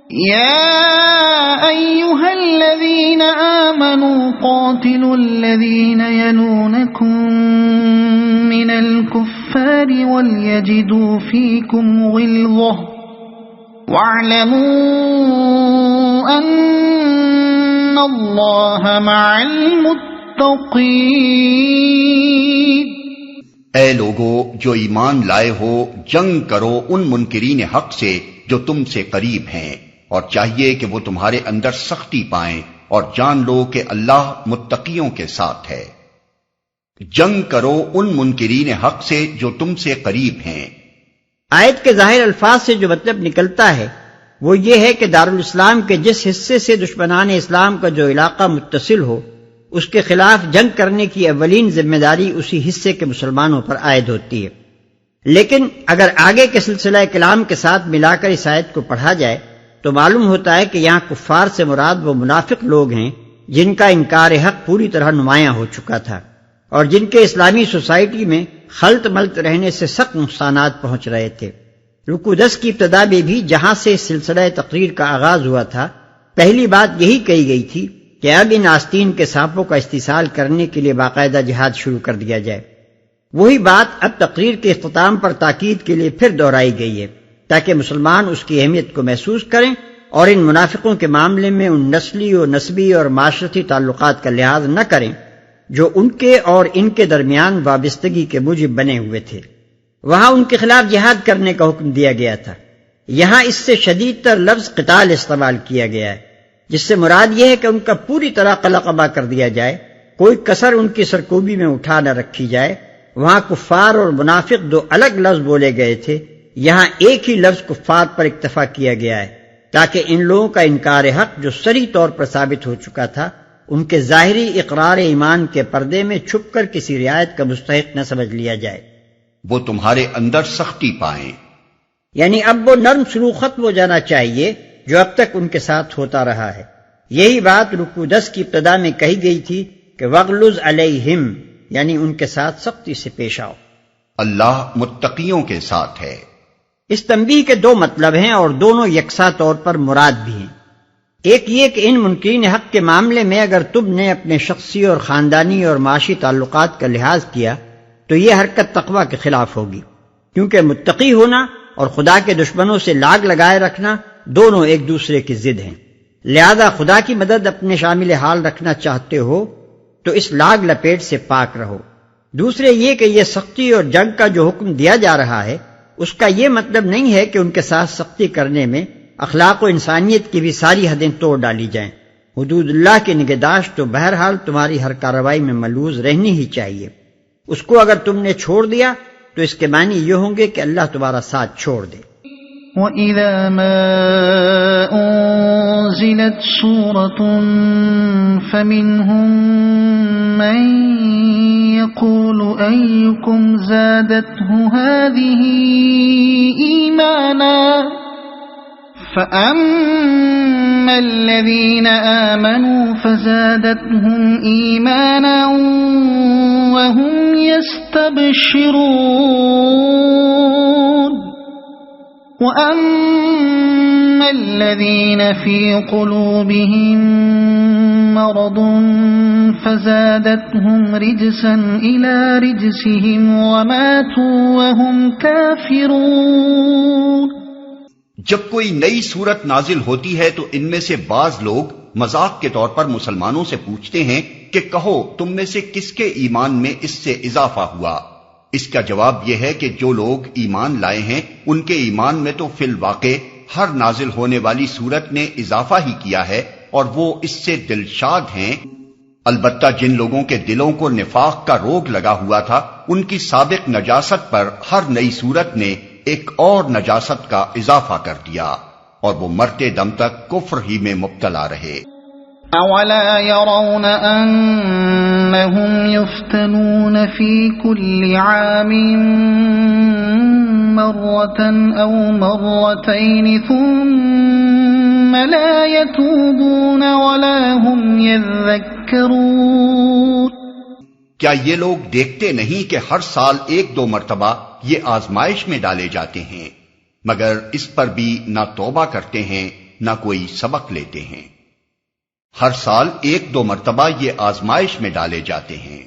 يا أيها الذين آمنوا قاتلوا الذين يلونكم من الكفار وليجدوا فيكم غلظة واعلموا أن الله مع المتقين۔ اے لوگو جو ایمان لائے ہو، جنگ کرو ان منکرین حق سے جو تم سے قریب ہیں، اور چاہیے کہ وہ تمہارے اندر سختی پائیں، اور جان لو کہ اللہ متقیوں کے ساتھ ہے۔ جنگ کرو ان منکرین حق سے جو تم سے قریب ہیں۔ آیت کے ظاہر الفاظ سے جو مطلب نکلتا ہے وہ یہ ہے کہ دارالاسلام کے جس حصے سے دشمنان اسلام کا جو علاقہ متصل ہو، اس کے خلاف جنگ کرنے کی اولین ذمہ داری اسی حصے کے مسلمانوں پر عائد ہوتی ہے۔ لیکن اگر آگے کے سلسلہ کلام کے ساتھ ملا کر اس آیت کو پڑھا جائے تو معلوم ہوتا ہے کہ یہاں کفار سے مراد وہ منافق لوگ ہیں جن کا انکار حق پوری طرح نمایاں ہو چکا تھا، اور جن کے اسلامی سوسائٹی میں خلط ملط رہنے سے سخت نقصانات پہنچ رہے تھے۔ رکوع 10 کی ابتدا میں بھی جہاں سے سلسلہ تقریر کا آغاز ہوا تھا، پہلی بات یہی کہی گئی تھی کہ اب ان آستین کے سانپوں کا استحصال کرنے کے لیے باقاعدہ جہاد شروع کر دیا جائے۔ وہی بات اب تقریر کے اختتام پر تاکید کے لیے پھر دہرائی گئی ہے تاکہ مسلمان اس کی اہمیت کو محسوس کریں اور ان منافقوں کے معاملے میں ان نسلی و نسبی اور معاشرتی تعلقات کا لحاظ نہ کریں جو ان کے اور ان کے درمیان وابستگی کے موجب بنے ہوئے تھے۔ وہاں ان کے خلاف جہاد کرنے کا حکم دیا گیا تھا، یہاں اس سے شدید تر لفظ قتال استعمال کیا گیا ہے، جس سے مراد یہ ہے کہ ان کا پوری طرح قلع قبا کر دیا جائے، کوئی کسر ان کی سرکوبی میں اٹھا نہ رکھی جائے۔ وہاں کفار اور منافق دو الگ لفظ بولے گئے تھے، یہاں ایک ہی لفظ کفار پر اکتفا کیا گیا ہے تاکہ ان لوگوں کا انکار حق جو صریح طور پر ثابت ہو چکا تھا ان کے ظاہری اقرار ایمان کے پردے میں چھپ کر کسی رعایت کا مستحق نہ سمجھ لیا جائے۔ وہ تمہارے اندر سختی پائیں، یعنی اب وہ نرم سلوک ختم ہو جانا چاہیے جو اب تک ان کے ساتھ ہوتا رہا ہے۔ یہی بات رکوع 10 کی ابتدا میں کہی گئی تھی کہ وَغْلُظْ عَلَيْهِمْ، یعنی ان کے ساتھ سختی سے پیش آؤ۔ اللہ متقیوں کے ساتھ ہے۔ اس تنبیہ کے دو مطلب ہیں اور دونوں یکساں طور پر مراد بھی ہیں۔ ایک یہ کہ ان منکرین حق کے معاملے میں اگر تم نے اپنے شخصی اور خاندانی اور معاشی تعلقات کا لحاظ کیا تو یہ حرکت تقویٰ کے خلاف ہوگی، کیونکہ متقی ہونا اور خدا کے دشمنوں سے لاگ لگائے رکھنا دونوں ایک دوسرے کی ضد ہیں۔ لہذا خدا کی مدد اپنے شامل حال رکھنا چاہتے ہو تو اس لاگ لپیٹ سے پاک رہو۔ دوسرے یہ کہ یہ سختی اور جنگ کا جو حکم دیا جا رہا ہے اس کا یہ مطلب نہیں ہے کہ ان کے ساتھ سختی کرنے میں اخلاق و انسانیت کی بھی ساری حدیں توڑ ڈالی جائیں۔ حدود اللہ کی نگہداشت تو بہرحال تمہاری ہر کارروائی میں ملحوظ رہنی ہی چاہیے۔ اس کو اگر تم نے چھوڑ دیا تو اس کے معنی یہ ہوں گے کہ اللہ تمہارا ساتھ چھوڑ دے۔ وَإِذَا مَا أُنزِلَتْ سُورَةٌ فَمِنْهُمْ مَنْ يَقُولُ أَيُّكُمْ زَادَتْهُ هَذِهِ إِيمَانًا فَأَمَّا الَّذِينَ آمَنُوا فَزَادَتْهُمْ إِيمَانًا وَهُمْ يَسْتَبْشِرُونَ وَأَمَّا الَّذِينَ فِي قُلُوبِهِم مَّرَضٌ فَزَادَتْهُمْ رِجْسًا إِلَى رِجْسِهِمْ وَمَاتُوا وَهُمْ كَافِرُونَ۔ جب کوئی نئی صورت نازل ہوتی ہے تو ان میں سے بعض لوگ مذاق کے طور پر مسلمانوں سے پوچھتے ہیں کہ کہو تم میں سے کس کے ایمان میں اس سے اضافہ ہوا؟ اس کا جواب یہ ہے کہ جو لوگ ایمان لائے ہیں ان کے ایمان میں تو فی الواقع ہر نازل ہونے والی صورت نے اضافہ ہی کیا ہے اور وہ اس سے دلشاد ہیں۔ البتہ جن لوگوں کے دلوں کو نفاق کا روگ لگا ہوا تھا ان کی سابق نجاست پر ہر نئی صورت نے ایک اور نجاست کا اضافہ کر دیا اور وہ مرتے دم تک کفر ہی میں مبتلا رہے۔ أَوَلَا يَرَوْنَ أَنَّهُمْ يُفْتَنُونَ فِي كُلِّ عَامٍ مَرَّةً أَوْ مَرَّتَيْنِ ثُمَّ لَا يَتُوبُونَ وَلَا هُمْ يَذَّكَّرُونَ۔ کیا یہ لوگ دیکھتے نہیں کہ ہر سال ایک دو مرتبہ یہ آزمائش میں ڈالے جاتے ہیں، مگر اس پر بھی نہ توبہ کرتے ہیں نہ کوئی سبق لیتے ہیں۔ ہر سال 1-2 مرتبہ یہ آزمائش میں ڈالے جاتے ہیں،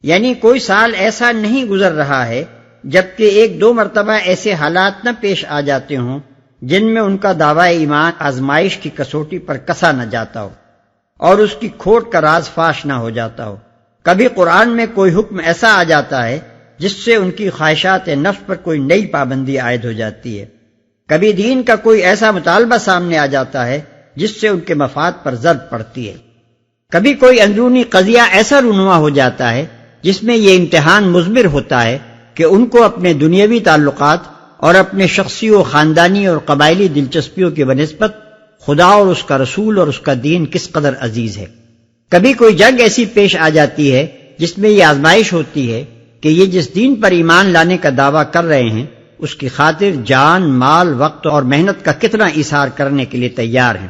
یعنی کوئی سال ایسا نہیں گزر رہا ہے جبکہ 1-2 مرتبہ ایسے حالات نہ پیش آ جاتے ہوں جن میں ان کا دعویٰ ایمان آزمائش کی کسوٹی پر کسا نہ جاتا ہو اور اس کی کھوٹ کا راز فاش نہ ہو جاتا ہو۔ کبھی قرآن میں کوئی حکم ایسا آ جاتا ہے جس سے ان کی خواہشات نفس پر کوئی نئی پابندی عائد ہو جاتی ہے، کبھی دین کا کوئی ایسا مطالبہ سامنے آ جاتا ہے جس سے ان کے مفاد پر ضرب پڑتی ہے، کبھی کوئی اندرونی قضیہ ایسا رونما ہو جاتا ہے جس میں یہ امتحان مضمر ہوتا ہے کہ ان کو اپنے دنیاوی تعلقات اور اپنے شخصی و خاندانی اور قبائلی دلچسپیوں کی بنسبت خدا اور اس کا رسول اور اس کا دین کس قدر عزیز ہے۔ کبھی کوئی جنگ ایسی پیش آ جاتی ہے جس میں یہ آزمائش ہوتی ہے کہ یہ جس دین پر ایمان لانے کا دعویٰ کر رہے ہیں اس کی خاطر جان، مال، وقت اور محنت کا کتنا ایثار کرنے کے لیے تیار ہیں۔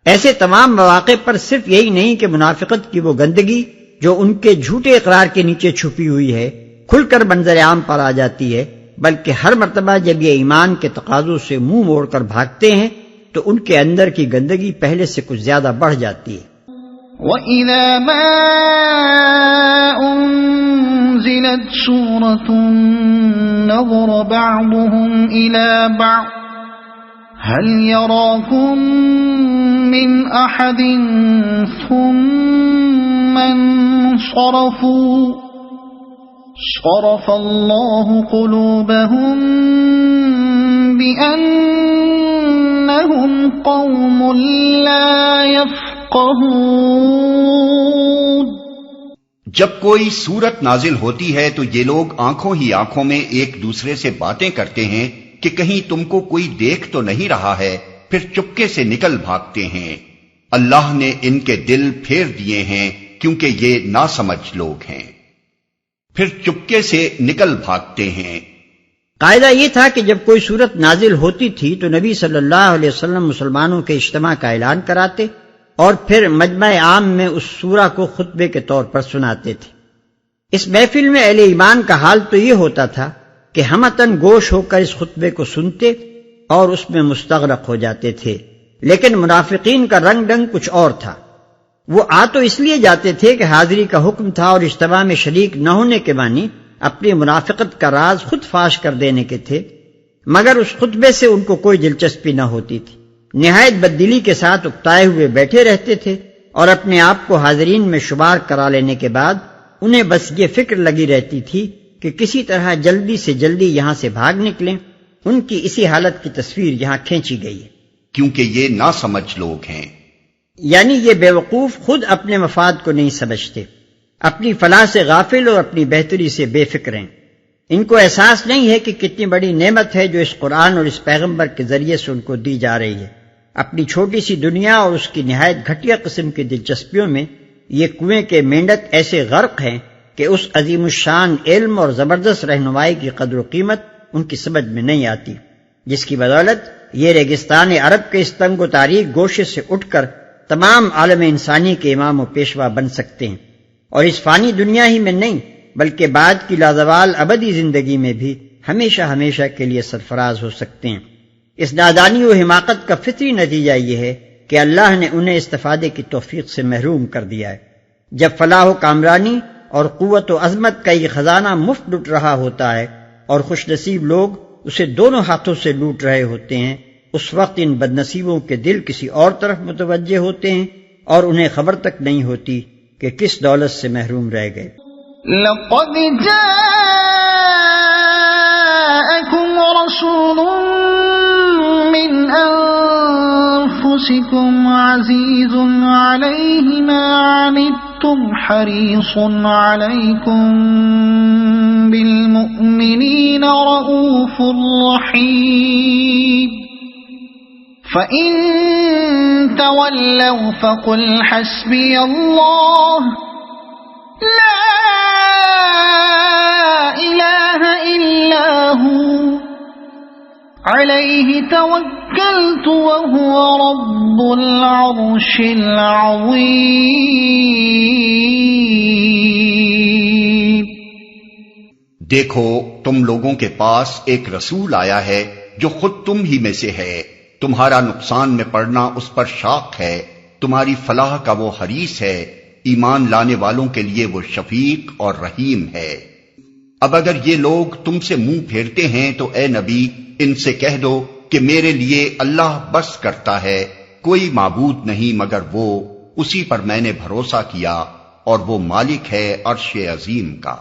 ایسے تمام مواقع پر صرف یہی نہیں کہ منافقت کی وہ گندگی جو ان کے جھوٹے اقرار کے نیچے چھپی ہوئی ہے کھل کر منظر عام پر آ جاتی ہے، بلکہ ہر مرتبہ جب یہ ایمان کے تقاضوں سے منہ موڑ کر بھاگتے ہیں تو ان کے اندر کی گندگی پہلے سے کچھ زیادہ بڑھ جاتی ہے۔ وَإِذَا مَا أُنزِلَتْ سُورَةٌ نَظَرَ بَعْضُهُمْ إِلَى بَعْضٍ هَلْ يَرَاكُمْ مِنْ أَحَدٍ ثُمَّ انصَرَفُوا صَرَفَ اللَّهُ قُلُوبَهُمْ بِأَنَّهُمْ قَوْمٌ لَا يَفْقَهُونَ۔ جب کوئی سورت نازل ہوتی ہے تو یہ لوگ آنکھوں ہی آنکھوں میں ایک دوسرے سے باتیں کرتے ہیں کہ کہیں تم کو کوئی دیکھ تو نہیں رہا ہے، پھر چپکے سے نکل بھاگتے ہیں۔ اللہ نے ان کے دل پھیر دیے ہیں کیونکہ یہ ناسمجھ لوگ ہیں، پھر چپکے سے نکل بھاگتے ہیں۔ قاعدہ یہ تھا کہ جب کوئی صورت نازل ہوتی تھی تو نبی صلی اللہ علیہ وسلم مسلمانوں کے اجتماع کا اعلان کراتے اور پھر مجمع عام میں اس سورہ کو خطبے کے طور پر سناتے تھے۔ اس محفل میں اہل ایمان کا حال تو یہ ہوتا تھا کہ ہمتن گوش ہو کر اس خطبے کو سنتے اور اس میں مستغرق ہو جاتے تھے، لیکن منافقین کا رنگ ڈنگ کچھ اور تھا۔ وہ آ تو اس لیے جاتے تھے کہ حاضری کا حکم تھا اور اجتماع میں شریک نہ ہونے کے معنی اپنی منافقت کا راز خود فاش کر دینے کے تھے، مگر اس خطبے سے ان کو کوئی دلچسپی نہ ہوتی تھی۔ نہایت بددلی کے ساتھ اکتائے ہوئے بیٹھے رہتے تھے اور اپنے آپ کو حاضرین میں شمار کرا لینے کے بعد انہیں بس یہ فکر لگی رہتی تھی کہ کسی طرح جلدی سے جلدی یہاں سے بھاگ نکلیں۔ ان کی اسی حالت کی تصویر یہاں کھینچی گئی ہے، کیونکہ یہ ناسمجھ لوگ ہیں، یعنی یہ بیوقوف خود اپنے مفاد کو نہیں سمجھتے، اپنی فلاح سے غافل اور اپنی بہتری سے بے فکر ہیں۔ ان کو احساس نہیں ہے کہ کتنی بڑی نعمت ہے جو اس قرآن اور اس پیغمبر کے ذریعے سے ان کو دی جا رہی ہے۔ اپنی چھوٹی سی دنیا اور اس کی نہایت گھٹیا قسم کی دلچسپیوں میں یہ کنویں کے مینڈک ایسے غرق ہیں کہ اس عظیم الشان علم اور زبردست رہنمائی کی قدر و قیمت ان کی سمجھ میں نہیں آتی، جس کی بدولت یہ ریگستان عرب کے اس تنگ و تاریک گوشے سے اٹھ کر تمام عالم انسانی کے امام و پیشوا بن سکتے ہیں، اور اس فانی دنیا ہی میں نہیں بلکہ بعد کی لازوال ابدی زندگی میں بھی ہمیشہ ہمیشہ کے لیے سرفراز ہو سکتے ہیں۔ اس نادانی و حماقت کا فطری نتیجہ یہ ہے کہ اللہ نے انہیں استفادے کی توفیق سے محروم کر دیا ہے۔ جب فلاح و کامرانی اور قوت و عظمت کا یہ خزانہ مفت لٹ رہا ہوتا ہے اور خوش نصیب لوگ اسے دونوں ہاتھوں سے لوٹ رہے ہوتے ہیں، اس وقت ان بد نصیبوں کے دل کسی اور طرف متوجہ ہوتے ہیں اور انہیں خبر تک نہیں ہوتی کہ کس دولت سے محروم رہ گئے۔ لَقَدْ جَاءَكُمْ رَسُولٌ مِّنْ أَنفُسِكُمْ عَزِيزٌ عَلَيْهِ مَا عَنِتُّمْ حَرِيصٌ عَلَيْكُمْ بِالْمُؤْمِنِينَ رَءُوفٌ رَحِيمٌ فَإِن تَوَلَّوْا فَقُلْ حَسْبِيَ اللَّهُ لَا إِلَٰهَ إِلَّا هُوَ عَلَيْهِ تَوَكَّلْتُ وَهُوَ رَبُّ الْعَرْشِ الْعَظِيمِ۔ دیکھو تم لوگوں کے پاس ایک رسول آیا ہے جو خود تم ہی میں سے ہے، تمہارا نقصان میں پڑنا اس پر شاق ہے، تمہاری فلاح کا وہ حریص ہے، ایمان لانے والوں کے لیے وہ شفیق اور رحیم ہے۔ اب اگر یہ لوگ تم سے منہ پھیرتے ہیں تو اے نبی ان سے کہہ دو کہ میرے لیے اللہ بس کرتا ہے، کوئی معبود نہیں مگر وہ، اسی پر میں نے بھروسہ کیا، اور وہ مالک ہے عرش عظیم کا۔